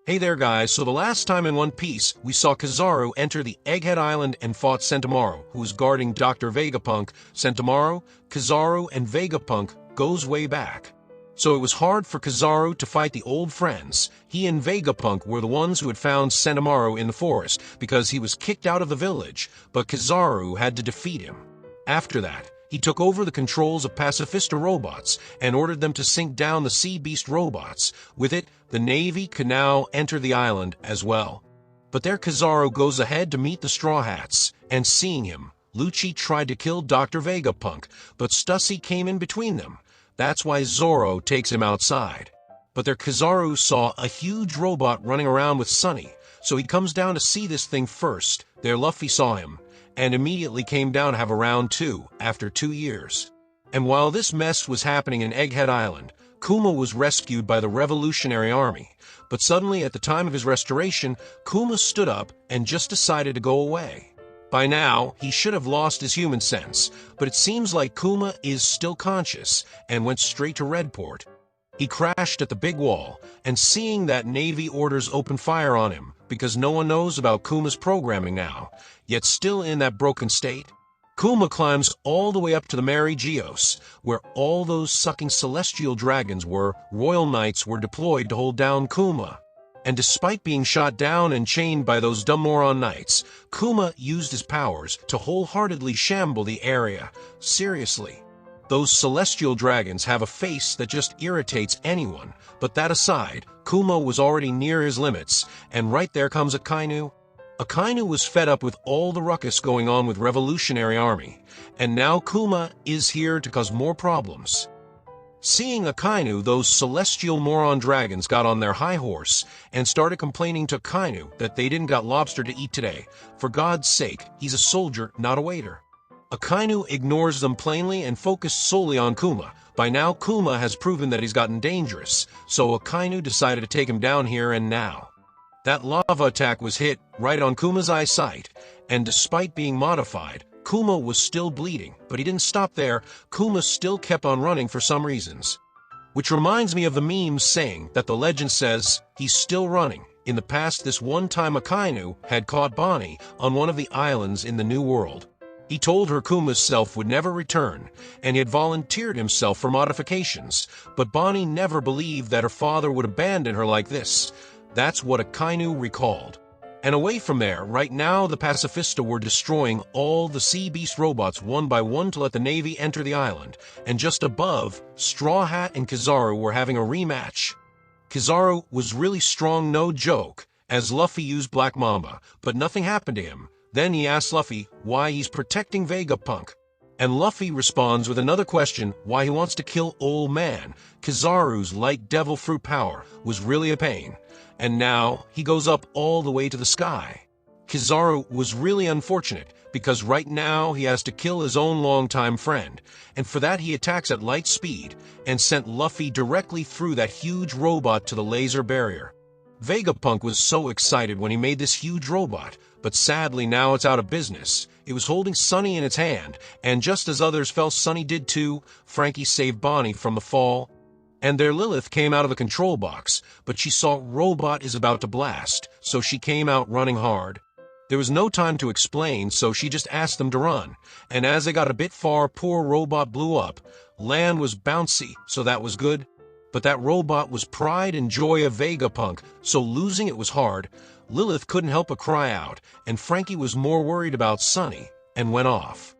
Hey there guys, so the last time in One Piece, we saw Kizaru enter the Egghead Island and fought Sentomaru, who was guarding Dr. Vegapunk. Sentomaru, Kizaru, and Vegapunk goes way back. So it was hard for Kizaru to fight the old friends. He and Vegapunk were the ones who had found Sentomaru in the forest because he was kicked out of the village, but Kizaru had to defeat him. After that, he took over the controls of pacifista robots and ordered them to sink down the sea beast robots. With it, the Navy could now enter the island as well. But there Kizaru goes ahead to meet the Straw Hats, and seeing him, Lucci tried to kill Dr. Vegapunk, but Stussy came in between them. That's why Zoro takes him outside. But there Kizaru saw a huge robot running around with Sunny, so he comes down to see this thing first. There Luffy saw him, and immediately came down to have a round 2 after 2 years. And while this mess was happening in Egghead Island, Kuma was rescued by the Revolutionary Army. But suddenly, at the time of his restoration, Kuma stood up and just decided to go away. By now, he should have lost his human sense, but it seems like Kuma is still conscious and went straight to Redport. He crashed at the big wall, and seeing that Navy orders open fire on him because no one knows about Kuma's programming now, yet still in that broken state, Kuma climbs all the way up to the Mary Geos, where all those sucking celestial dragons were. Royal Knights were deployed to hold down Kuma. And despite being shot down and chained by those dumb moron knights, Kuma used his powers to wholeheartedly shamble the area. Seriously. Those celestial dragons have a face that just irritates anyone, but that aside, Kuma was already near his limits, and right there comes Akainu. Akainu was fed up with all the ruckus going on with Revolutionary Army, and now Kuma is here to cause more problems. Seeing Akainu, those celestial moron dragons got on their high horse and started complaining to Akainu that they didn't got lobster to eat today. For God's sake, he's a soldier, not a waiter. Akainu ignores them plainly and focused solely on Kuma. By now, Kuma has proven that he's gotten dangerous, so Akainu decided to take him down here and now. That lava attack was hit right on Kuma's eyesight, and despite being modified, Kuma was still bleeding, but he didn't stop there. Kuma still kept on running for some reasons. Which reminds me of the memes saying that the legend says he's still running. In the past, this one time Akainu had caught Bonnie on one of the islands in the New World. He told her Kuma's self would never return, and he had volunteered himself for modifications, but Bonnie never believed that her father would abandon her like this. That's what Akainu recalled. And away from there, right now the pacifista were destroying all the sea beast robots one by one to let the Navy enter the island, and just above, Straw Hat and Kizaru were having a rematch. Kizaru was really strong, no joke, as Luffy used Black Mamba, but nothing happened to him. Then he asks Luffy why he's protecting Vegapunk. And Luffy responds with another question, why he wants to kill Old Man. Kizaru's light devil fruit power was really a pain. And now he goes up all the way to the sky. Kizaru was really unfortunate because right now he has to kill his own longtime friend. And for that he attacks at light speed and sent Luffy directly through that huge robot to the laser barrier. Vegapunk was so excited when he made this huge robot, but sadly now it's out of business. It was holding Sunny in its hand, and just as others fell, Sunny did too. Frankie saved Bonnie from the fall. And there Lilith came out of the control box, but she saw Robot is about to blast, so she came out running hard. There was no time to explain, so she just asked them to run, and as they got a bit far, poor Robot blew up. Land was bouncy, so that was good. But that robot was pride and joy of Vegapunk, so losing it was hard. Lilith couldn't help but cry out, and Frankie was more worried about Sunny, and went off.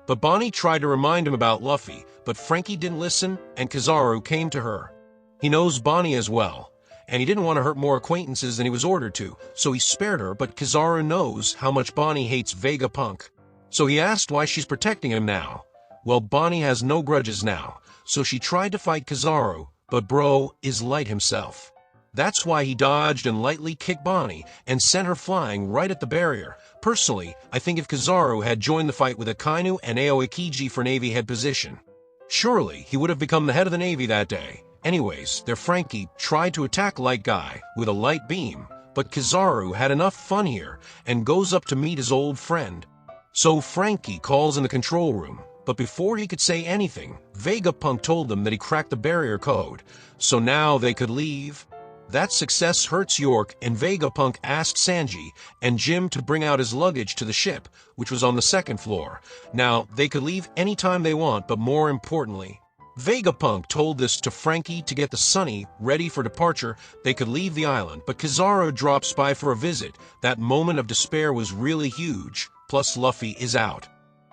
But Bonnie tried to remind him about Luffy, but Frankie didn't listen, and Kizaru came to her. He knows Bonnie as well, and he didn't want to hurt more acquaintances than he was ordered to, so he spared her, but Kizaru knows how much Bonnie hates Vegapunk. So he asked why she's protecting him now. Well, Bonnie has no grudges now, so she tried to fight Kizaru, but bro is light himself. That's why he dodged and lightly kicked Bonnie and sent her flying right at the barrier. Personally, I think if Kizaru had joined the fight with Akainu and Aokiji for Navy head position, surely he would have become the head of the Navy that day. Anyways, their Frankie tried to attack Light Guy with a light beam, but Kizaru had enough fun here and goes up to meet his old friend. So Frankie calls in the control room, but before he could say anything, Vegapunk told them that he cracked the barrier code, so now they could leave. That success hurts York, and Vegapunk asked Sanji and Jim to bring out his luggage to the ship, which was on the second floor. Now, they could leave anytime they want, but more importantly, Vegapunk told this to Frankie to get the Sunny ready for departure. They could leave the island, but Kizaru drops by for a visit. That moment of despair was really huge, plus Luffy is out.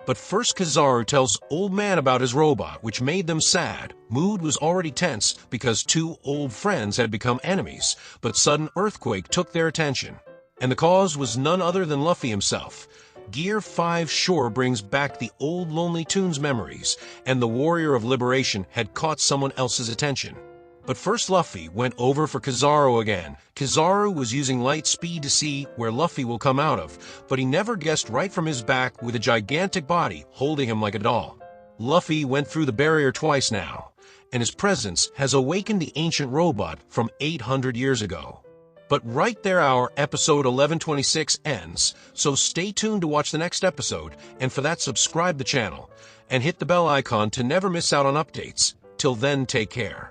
But first Kizaru tells Old Man about his robot, which made them sad. Mood was already tense because two old friends had become enemies, but sudden earthquake took their attention. And the cause was none other than Luffy himself. Gear 5 sure brings back the old Lonely Tunes memories, and the Warrior of Liberation had caught someone else's attention. But first Luffy went over for Kizaru again. Kizaru was using light speed to see where Luffy will come out of, but he never guessed right from his back with a gigantic body holding him like a doll. Luffy went through the barrier twice now, and his presence has awakened the ancient robot from 800 years ago. But right there our episode 1126 ends, so stay tuned to watch the next episode, and for that subscribe the channel, and hit the bell icon to never miss out on updates. Till then, take care.